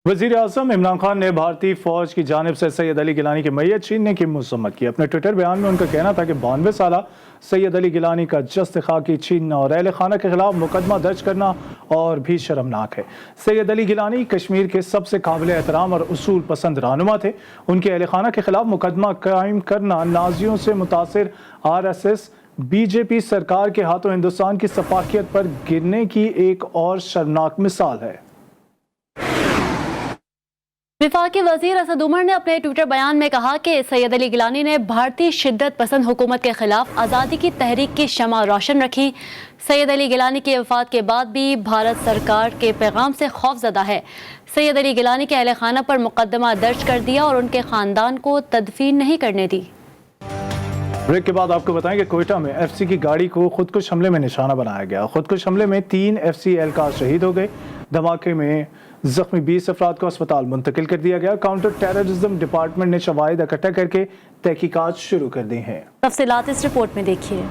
वज़ीर आज़म इमरान खान ने भारतीय फौज की जानिब से सैयद अली गिलानी की मैयत छीनने की मज़म्मत की। अपने ट्विटर बयान में उनका कहना था कि 92 साला सैयद अली गिलानी का जस्त खाकी छीनना और अहले खाना के खिलाफ मुकदमा दर्ज करना और भी शर्मनाक है। सैयद अली गिलानी कश्मीर के सबसे काबिल एहतराम और उसूल पसंद रहनुमा थे। उनके अहले खाना के खिलाफ मुकदमा कायम करना नाजियों से मुतासिर RSS BJP सरकार के हाथों हिंदुस्तान की सफाकियत पर गिरने की एक और शर्मनाक मिसाल है। वफाकी वज़ीर असद उमर ने अपने ट्विटर बयान में कहा कि सैयद अली गिलानी ने भारतीय शिद्दत पसंद हुकूमत के खिलाफ आज़ादी की तहरीक की शमा रोशन रखी। सैयद अली गिलानी की वफ़ात के बाद भी भारत सरकार के पैगाम से खौफज़दा है। सैयद अली गिलानी के अहले खाना पर मुकदमा दर्ज कर दिया और उनके ख़ानदान को तदफीन नहीं करने दी। ब्रेक के बाद आपको बताएं कि कोयटा में FC की गाड़ी को खुदकुश हमले में निशाना बनाया गया। खुदकुश हमले में 3 FC एहलकार शहीद हो गए। धमाके में जख्मी 20 अफराद को अस्पताल मुंतकिल कर दिया गया। काउंटर टेररिज्म डिपार्टमेंट ने शवाहिद इकट्ठा करके तहकीकात शुरू कर दी हैं। तफसीलात इस रिपोर्ट में देखिए।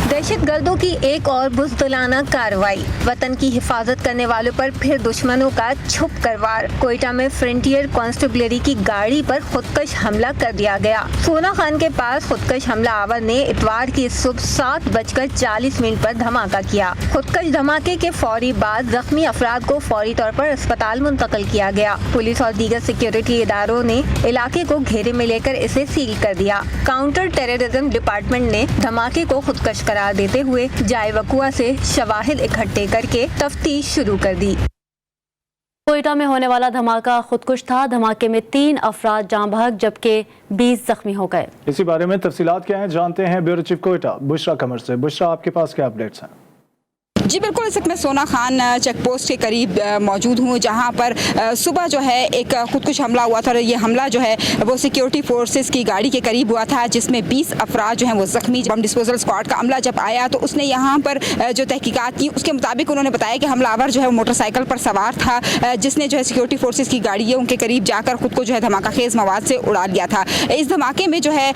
दहशत गर्दों की एक और बुज़दिलाना कार्रवाई, वतन की हिफाजत करने वालों पर फिर दुश्मनों का छुप कर वार। कोयटा में फ्रंटियर कांस्टेबलरी की गाड़ी पर खुदकश हमला कर दिया गया। सोना खान के पास खुदकश हमला आवर ने इतवार की सुबह 7:40 पर धमाका किया। खुदकश धमाके के फौरी बाद जख्मी अफराद को फौरी तौर पर अस्पताल मुंतकिल किया गया। पुलिस और दीगर सिक्योरिटी इदारों ने इलाके को घेरे में लेकर इसे सील कर दिया। काउंटर टेररिज्म डिपार्टमेंट ने धमाके को खुदकश करार देते हुए जाए वकुआ से शवाहिद इकट्ठे करके तफ्तीश शुरू कर दी। कोयटा में होने वाला धमाका खुदकुश था। धमाके में 3 अफराद जाँ बहक जबकि 20 जख्मी हो गए। इसी बारे में तफसीलात क्या हैं जानते हैं ब्यूरो चीफ कोयटा बुशरा कमर से। बुशरा, आपके पास क्या अपडेट्स हैं? जी बिल्कुल, इस वक्त मैं सोना खान चेक पोस्ट के करीब मौजूद हूँ, जहाँ पर सुबह जो है एक खुदकुश हमला हुआ था। और ये हमला जो है वो सिक्योरिटी फोर्सेस की गाड़ी के करीब हुआ था, जिसमें 20 अफराद जो हैं वो जख्मी। बम डिस्पोजल स्क्वाड का अमला जब आया तो उसने यहाँ पर जो तहकीकात की, उसके मुताबिक उन्होंने बताया कि हमलावर जो है वो मोटरसाइकिल पर सवार था, जिसने जो है सिक्योरिटी फोर्सेस की गाड़ी है उनके करीब जाकर खुद को जो है धमाका खेज मवाद से उड़ा लिया था। इस धमाके में जो है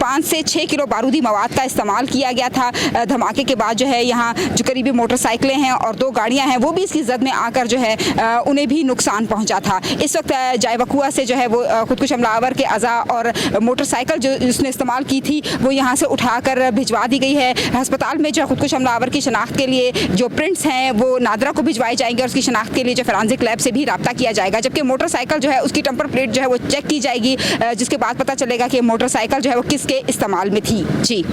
5 से 6 किलो बारूदी मवाद का इस्तेमाल किया गया था। धमाके के बाद जो है यहाँ जो करीबी मोटरसाइकिलें हैं और 2 गाड़ियां हैं वो भी इसकी जद में आकर जो है उन्हें भी नुकसान पहुंचा था। इस वक्त जाए वकुआ से जो है वो खुदकुश हमलावर के अज़ा और मोटरसाइकिल जो उसने इस्तेमाल की थी वो यहाँ से उठाकर भिजवा दी गई है। अस्पताल में जो खुदकुश हमलावर की शनाख्त के लिए जो प्रिंट्स हैं वो नादरा को भिजवाए जाएंगे और उसकी शनाख्त के लिए जो फोरेंसिक लैब से भी रब्ता किया जाएगा। जबकि मोटरसाइकिल जो है उसकी नंबर प्लेट जो है वो चेक की जाएगी, जिसके बाद पता चलेगा कि मोटरसाइकिल जो है वो किसके इस्तेमाल में थी। जी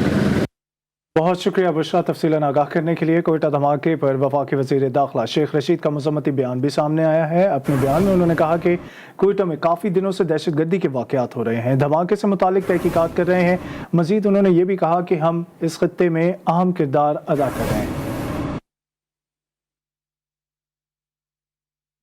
बहुत शुक्रिया बुशरा, तफसीलन आगाह करने के लिए। कोयटा धमाके पर वफाकी वज़ीर दाखिला शेख रशीद का मज़म्मती बयान भी सामने आया है। अपने बयान में उन्होंने कहा कि कोयटा में काफ़ी दिनों से दहशत गर्दी के वाक़यात हो रहे हैं, धमाके से मुतालिक तहकीकात कर रहे हैं। मज़ीद उन्होंने ये भी कहा कि हम इस खत्ते में अहम किरदार अदा कर रहे हैं।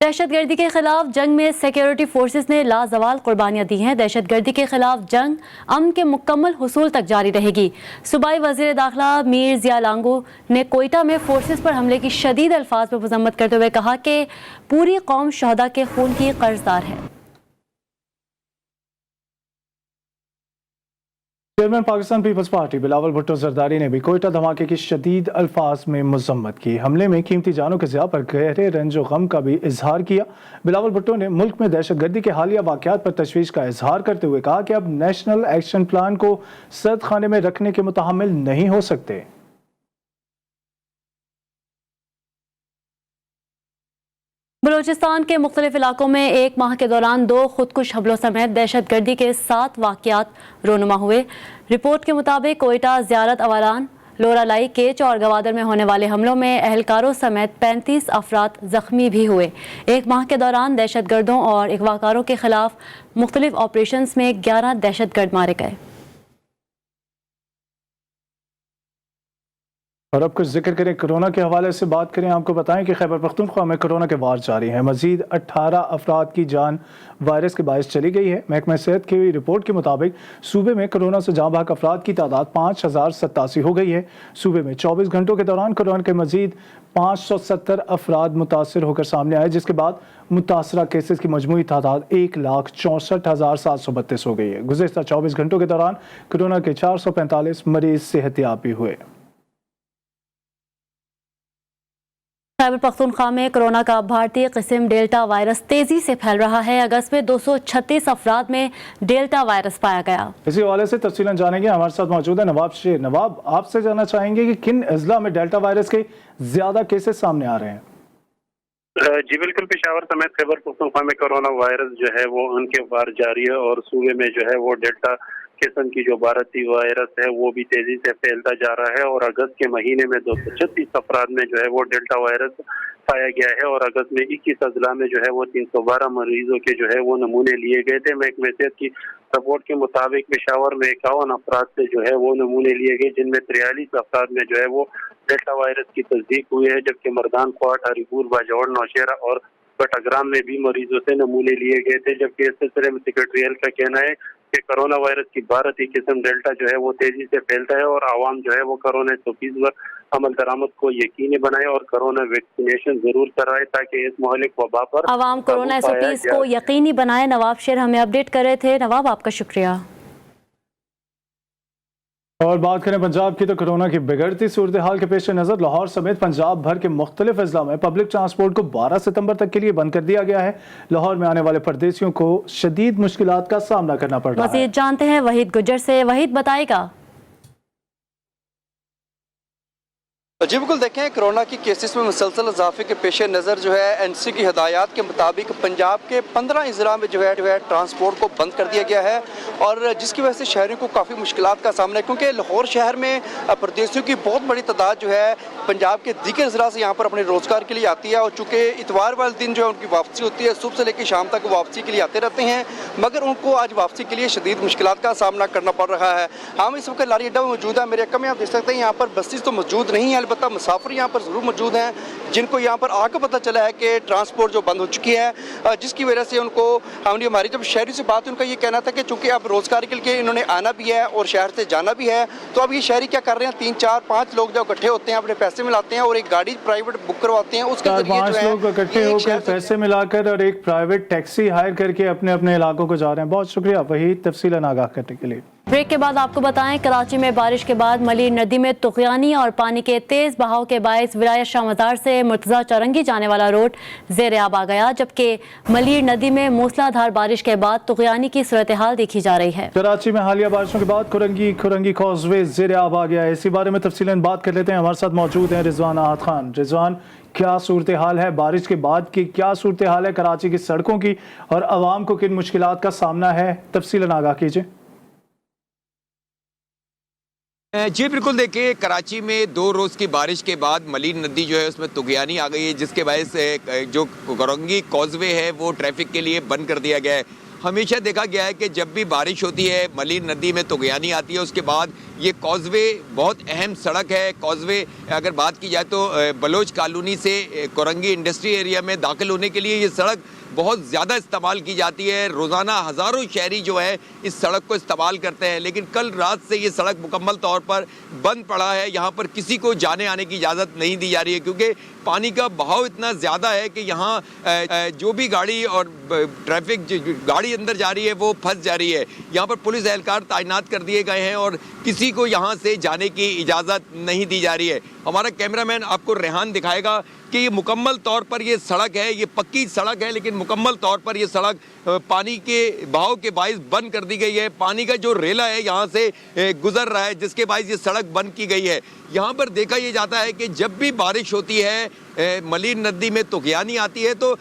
दहशत गर्दी के खिलाफ जंग में सिक्योरिटी फोर्सेस ने लाजवाल कुर्बानियां दी हैं। दहशत गर्दी के खिलाफ जंग अमन के मुकम्मल हुसूल तक जारी रहेगी। सूबाई वज़ीर दाखिला मीर ज़िया लांगो ने कोयटा में फोर्सेस पर हमले की शदीद अल्फाज में मज़म्मत करते हुए कहा कि पूरी कौम शहदा के खून की कर्जदार है। चेयरमैन पाकिस्तान पीपल्स पार्टी बिलावल भुट्टो जरदारी ने भी कोयटा धमाके की शदीद अल्फाज में मज़म्मत की। हमले में कीमती जानों के ज़िया पर गहरे रंजो गम का भी इजहार किया। बिलावल भुट्टो ने मुल्क में दहशत गर्दी के हालिया वाक़यात पर तशवीश का इजहार करते हुए कहा कि अब नेशनल एक्शन प्लान को सर्द खाने में रखने के मुतहम्मिल नहीं हो सकते। बलूचिस्तान के मुख्तलिफ इलाकों में एक माह के दौरान 2 खुदकुश हमलों समेत दहशत गर्दी के 7 वाक़यात रोनुमा हुए। रिपोर्ट के मुताबिक कोयटा, ज़ियारत अवारान, लोरालाई, केच और गवादर में होने वाले हमलों में एहलकारों समेत 35 अफराद जख्मी भी हुए। एक माह के दौरान दहशत गर्दों और अगवाकारों के खिलाफ मुख्तलिफ ऑपरेशंस में 11 दहशत गर्द मारे गए। और अब कुछ जिक्र करें कोरोना के हवाले से बात करें। आपको बताएं कि खैबर पख्तूनख्वा में कोरोना के वार जारी है। मजीद 18 अफराद की जान वायरस के बायस चली गई है। महकमा सेहत की रिपोर्ट के मुताबिक सूबे में कोरोना से जाँ बहक अफराद की तादाद 5087 हो गई है। सूबे में 24 घंटों के दौरान कोरोना के मजीद 570 अफराद मुतासर होकर सामने आए, जिसके बाद मुतासरा केसेस की मजमूई तादाद 1,64,732 हो गई है। गुज़िश्ता 24 घंटों के दौरान कोरोना के 445 मरीज सेहतियाब भी हुए। खैबर पख्तूनख्वा में कोरोना का भारतीय किस्म डेल्टा वायरस तेजी से फैल रहा है। अगस्त में 236 अफराद में डेल्टा वायरस पाया गया। इसी हवाले से तफसीलन जानेंगे। हमारे साथ मौजूद है नवाब शेर। नवाब, आपसे जानना चाहेंगे कि किन अजला में डेल्टा वायरस के ज्यादा केसेस सामने आ रहे हैं? जी बिल्कुल, पेशावर समेत खैबर पख्तूनख्वा में कोरोना वायरस जो है वो उनके वार जारी है और सूबे में जो है वो डेल्टा किस्म की जो भारतीय वायरस है वो भी तेजी से फैलता जा रहा है। और अगस्त के महीने में 236 अफराद में जो है वो डेल्टा वायरस पाया गया है और अगस्त में 21 अजला में जो है वो 312 मरीजों के जो है वो नमूने लिए गए थे। महकमा सेहत की रिपोर्ट के मुताबिक पेशावर में 51 अफराद से जो है वो नमूने लिए गए, जिनमें 43 अफराद में जो है वो डेल्टा वायरस की तस्दीक हुई है, जबकि मर्दान क्वाट, हरीपुर, बाजौड़, नौशेरा और बटाग्राम में भी मरीजों से नमूने लिए गए थे। जबकि इस सिलसिले में सेक्रेटरियल का कहना है कि कोरोना वायरस की भारतीय किस्म डेल्टा जो है वो तेजी से फैलता है और आवाम जो है वो कोरोना 120 पर अमल दरामद को यकीनी बनाए और कोरोना वैक्सीनेशन जरूर कराए ताकि इस महलिक वबा पर आवाम कोरोना 120 को यकीनी बनाए। नवाब शेर हमें अपडेट कर रहे थे। नवाब, आपका शुक्रिया। और बात करें पंजाब की, तो कोरोना की बिगड़ती सूरत हाल के पेश नज़र लाहौर समेत पंजाब भर के मुख्तलिफ अजला में पब्लिक ट्रांसपोर्ट को 12 सितंबर तक के लिए बंद कर दिया गया है। लाहौर में आने वाले परदेसियों को शदीद मुश्किलात का सामना करना पड़ रहा है। मज़ीद जानते हैं वहीद गुज्जर से। वहीद, बताएगा। जी बिल्कुल, देखें कोरोना की केसेस में मुसलसल इजाफे के पेश नज़र जो है एनसी की हदायत के मुताबिक पंजाब के 15 अजला में जो है ट्रांसपोर्ट को बंद कर दिया गया है और जिसकी वजह से शहरियों को काफ़ी मुश्किलात का सामना है, क्योंकि लाहौर शहर में परदेसियों की बहुत बड़ी तादाद जो है पंजाब के दीगर अजला से यहाँ पर अपने रोज़गार के लिए आती है और चूँकि इतवार वाले दिन जो है उनकी वापसी होती है, सुबह से लेकर शाम तक वापसी के लिए आते रहते हैं, मगर उनको आज वापसी के लिए शदीद मुश्किलात का सामना करना पड़ रहा है। हम इस वक्त लारी अड्डा में मौजूद है। मेरे अक्का में आप देख सकते हैं यहाँ पर बसेस तो मौजूद नहीं है, अलबत्ता मुसाफिर यहाँ पर ज़रूर मौजूद हैं जिनको यहाँ पर आकर पता चला है कि ट्रांसपोर्ट जो बंद हो चुकी है, जिसकी वजह से उनको हमारी जब शहरी से बात, उनका ये कहना था कि चूँकि अब रोज़गार के लिए इन्होंने आना भी है और शहर से जाना भी है, तो अब ये शहरी क्या कर रहे हैं, 3, 4, 5 लोग जब इकट्ठे होते हैं अपने पैसे मिलाते हैं और एक गाड़ी प्राइवेट बुक करवाते हैं, उसके जरिए जो है 5 लोग इकट्ठे होकर पैसे मिलाकर और एक प्राइवेट टैक्सी हायर करके अपने अपने इलाकों को जा रहे हैं। बहुत शुक्रिया वही तफसीलन आगाह करने के लिए। ब्रेक के बाद आपको बताएं, कराची में बारिश के बाद मलीर नदी में तुग़यानी और पानी के तेज बहाव के बायस विलायत शाह मज़ार से मुर्तज़ा चौरंगी जाने वाला रोड ज़ेर आब आ गया, जबकि मलीर नदी में मूसलाधार बारिश के बाद तुग़यानी की सूरत हाल देखी जा रही है। कराची में हालिया बारिशों के बाद खुरंगी कॉजवे ज़ेर आब आ गया है। इसी बारे में तफसीलन बात कर लेते हैं। हमारे साथ मौजूद हैं रिजवान आहत खान। रिजवान, क्या सूरत हाल है बारिश के बाद की, क्या सूरत हाल है कराची की सड़कों की और आवाम को किन मुश्किलात का सामना है, तफसीलन आगाह कीजिए। जी बिल्कुल, देखिए कराची में 2 रोज़ की बारिश के बाद मलीर नदी जो है उसमें तुग़यानी आ गई है, जिसके वजह से जो खुरंगी कॉजवे है वो ट्रैफिक के लिए बंद कर दिया गया है। हमेशा देखा गया है कि जब भी बारिश होती है मलीर नदी में तुग़यानी आती है, उसके बाद ये कॉजवे बहुत अहम सड़क है। कॉजवे अगर बात की जाए तो बलोच कॉलोनी से खुरंगी इंडस्ट्री एरिया में दाखिल होने के लिए ये सड़क बहुत ज़्यादा इस्तेमाल की जाती है। रोज़ाना हज़ारों शहरी जो है इस सड़क को इस्तेमाल करते हैं, लेकिन कल रात से ये सड़क मुकम्मल तौर पर बंद पड़ा है। यहाँ पर किसी को जाने आने की इजाज़त नहीं दी जा रही है, क्योंकि पानी का बहाव इतना ज़्यादा है कि यहाँ जो भी गाड़ी और ट्रैफिक गाड़ी अंदर जा रही है वो फंस जा रही है। यहाँ पर पुलिस एहलकार तैनात कर दिए गए हैं और किसी को यहाँ से जाने की इजाज़त नहीं दी जा रही है। हमारा कैमरामैन आपको रेहान दिखाएगा कि ये मुकम्मल तौर पर ये सड़क है, ये पक्की सड़क है, लेकिन मुकम्मल तौर पर ये सड़क पानी के बहाव के बाइस बंद कर दी गई है। पानी का जो रेला है यहाँ से गुजर रहा है, जिसके बाइस ये सड़क बंद की गई है। यहाँ पर देखा ये जाता है कि जब भी बारिश होती है मलीर नदी में तुग़यानी आती है तो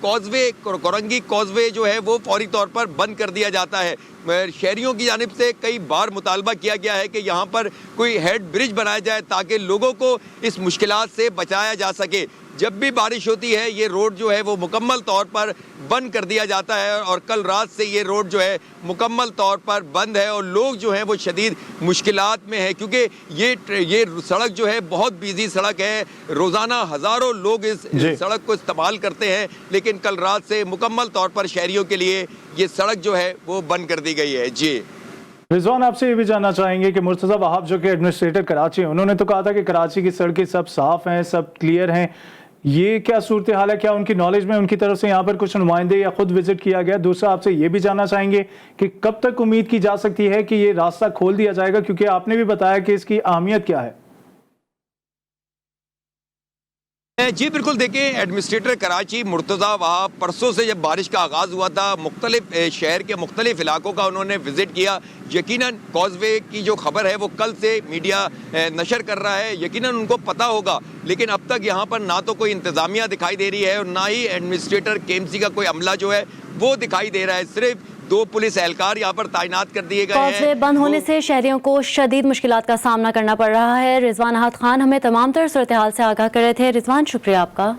कॉजवे खुरंगी कॉजवे जो है वो फौरी तौर पर बंद कर दिया जाता है। शहरियों की जानिब से कई बार मुतालबा किया गया है कि यहाँ पर कोई हेड ब्रिज बनाया जाए ताकि लोगों को इस मुश्किलात से बचाया जा सके, جب بھی بارش ہوتی ہے یہ روڈ جو ہے وہ مکمل طور پر بند کر دیا جاتا ہے، اور کل رات سے یہ روڈ جو ہے مکمل طور پر بند ہے، اور لوگ جو ہیں وہ شدید مشکلات میں ہیں، کیونکہ یہ سڑک جو ہے بہت بیزی سڑک ہے، روزانہ ہزاروں لوگ اس سڑک کو استعمال کرتے ہیں، لیکن کل رات سے مکمل طور پر شہریوں کے لیے یہ سڑک جو ہے وہ بند کر دی گئی ہے۔ جی رضوان، آپ سے یہ بھی جاننا چاہیں گے کہ مرتضی وہاب جو کہ ایڈمنسٹریٹر کراچی ہیں، انہوں نے تو کہا تھا کہ کراچی کی سڑکیں سب صاف ہیں، سب کلیئر ہیں، یہ کیا صورتحال ہے؟ کیا ان کی نالج میں ان کی طرف سے یہاں پر کچھ نمائندے یا خود وزٹ کیا گیا؟ دوسرا آپ سے یہ بھی جاننا چاہیں گے کہ کب تک امید کی جا سکتی ہے کہ یہ راستہ کھول دیا جائے گا، کیونکہ آپ نے بھی بتایا کہ اس کی اہمیت کیا ہے؟ جی بالکل، دیکھیں ایڈمنسٹریٹر کراچی مرتضی وہاب پرسوں سے جب بارش کا آغاز ہوا تھا مختلف شہر کے مختلف علاقوں کا انہوں نے وزٹ کیا۔ یقیناً کازوے کی جو خبر ہے وہ کل سے میڈیا نشر کر رہا ہے، یقیناً ان کو پتہ ہوگا، لیکن اب تک یہاں پر نہ تو کوئی انتظامیہ دکھائی دے رہی ہے اور نہ ہی ایڈمنسٹریٹر KMC کا کوئی عملہ جو ہے وہ دکھائی دے رہا ہے۔ صرف 2 پولیس اہلکار یہاں پر تعینات کر دیے گئے ہیں۔ کازوے بند ہونے سے شہریوں کو شدید مشکلات کا سامنا کرنا پڑ رہا ہے۔ رضوان احد خان ہمیں تمام تر صورتحال سے آگاہ کر رہے تھے۔ رضوان، شکریہ آپ کا۔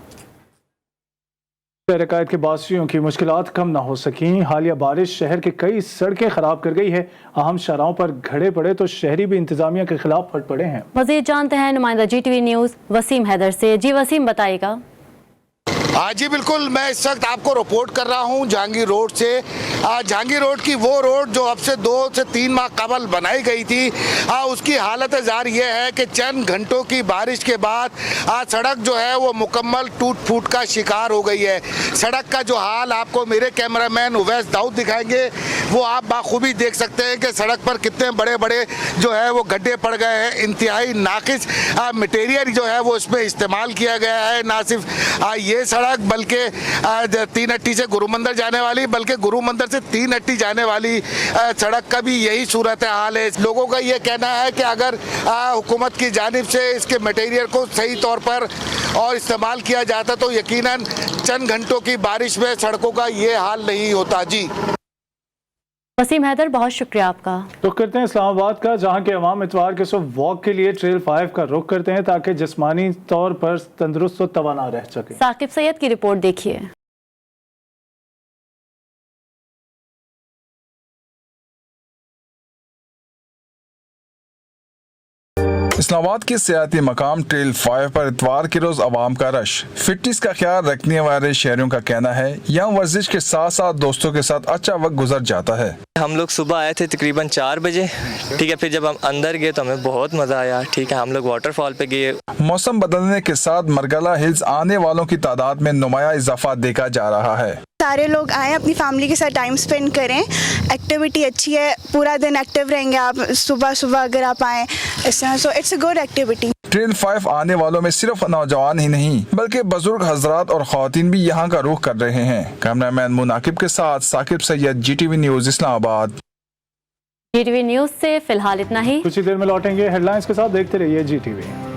شہر قائد کے باسیوں کی مشکلات کم نہ ہو سکیں۔ حالیہ بارش شہر کے کئی سڑکیں خراب کر گئی ہے، اہم شاہراہوں پر گھڑے پڑے تو شہری بھی انتظامیہ کے خلاف پھٹ پڑے ہیں۔ مزید جانتے ہیں نمائندہ GTV نیوز وسیم حیدر سے۔ جی وسیم، بتائیے گا۔ جی بالکل، میں اس وقت آپ کو رپورٹ کر رہا ہوں جہانگیر روڈ سے۔ جہانگیر روڈ کی وہ روڈ جو اب سے 2 سے 3 ماہ قبل بنائی گئی تھی، اس کی حالت زار یہ ہے کہ چند گھنٹوں کی بارش کے بعد سڑک جو ہے وہ مکمل ٹوٹ پھوٹ کا شکار ہو گئی ہے۔ سڑک کا جو حال آپ کو میرے کیمرہ مین اویس داؤد دکھائیں گے، وہ آپ بخوبی دیکھ سکتے ہیں کہ سڑک پر کتنے بڑے بڑے جو ہے وہ گڈھے پڑ گئے ہیں۔ انتہائی ناقص مٹیریل جو ہے وہ اس میں استعمال کیا گیا ہے۔ نہ صرف یہ سڑک بلکہ 3 ہٹی سے گرو مندر جانے والی، بلکہ گرو مندر سے 3 ہٹی جانے والی سڑک کا بھی یہی صورتحال ہے۔ لوگوں کا یہ کہنا ہے کہ اگر حکومت کی جانب سے اس کے مٹیریل کو صحیح طور پر اور استعمال کیا جاتا تو یقیناً چند گھنٹوں کی بارش میں سڑکوں کا یہ حال نہیں ہوتا۔ جی وسیم حیدر، بہت شکریہ آپ کا۔ تو کرتے ہیں اسلام آباد کا، جہاں کے عوام اتوار کے صبح واک کے لیے ٹریل 5 کا رخ کرتے ہیں تاکہ جسمانی طور پر تندرست و توانا رہ سکے۔ ثاقب سید کی رپورٹ دیکھیے۔ اسلام آباد کے سیاحتی مقام ٹریل 5 پر اتوار کے روز عوام کا رش۔ فٹنس کا خیال رکھنے والے شہریوں کا کہنا ہے یہاں ورزش کے ساتھ ساتھ دوستوں کے ساتھ اچھا وقت گزر جاتا ہے۔ ہم لوگ صبح آئے تھے تقریباً 4 بجے، ٹھیک ہے، پھر جب ہم اندر گئے تو ہمیں بہت مزہ آیا، ٹھیک ہے، ہم لوگ واٹر فال پہ گئے۔ موسم بدلنے کے ساتھ مرگلہ ہلز آنے والوں کی تعداد میں نمایاں اضافہ دیکھا جا رہا ہے۔ سارے لوگ آئیں، اپنی فیملی کے ساتھ ٹائم سپینڈ کریں، ایکٹیویٹی اچھی ہے، پورا دن ایکٹیو رہیں گے آپ صبح اگر آپ آئیں اس طرح، so it's a good activity. Trail 5 آنے والوں میں صرف نوجوان ہی نہیں بلکہ بزرگ حضرات اور خواتین بھی یہاں کا رخ کر رہے ہیں۔ کیمرہ مین مناقب کے ساتھ ثاقب سید، GTV نیوز اسلام آباد۔ GTV نیوز سے فی الحال اتنا ہی، کچھ ہی دیر میں لوٹیں گے ہیڈ لائنز کے ساتھ، دیکھتے رہیے GTV۔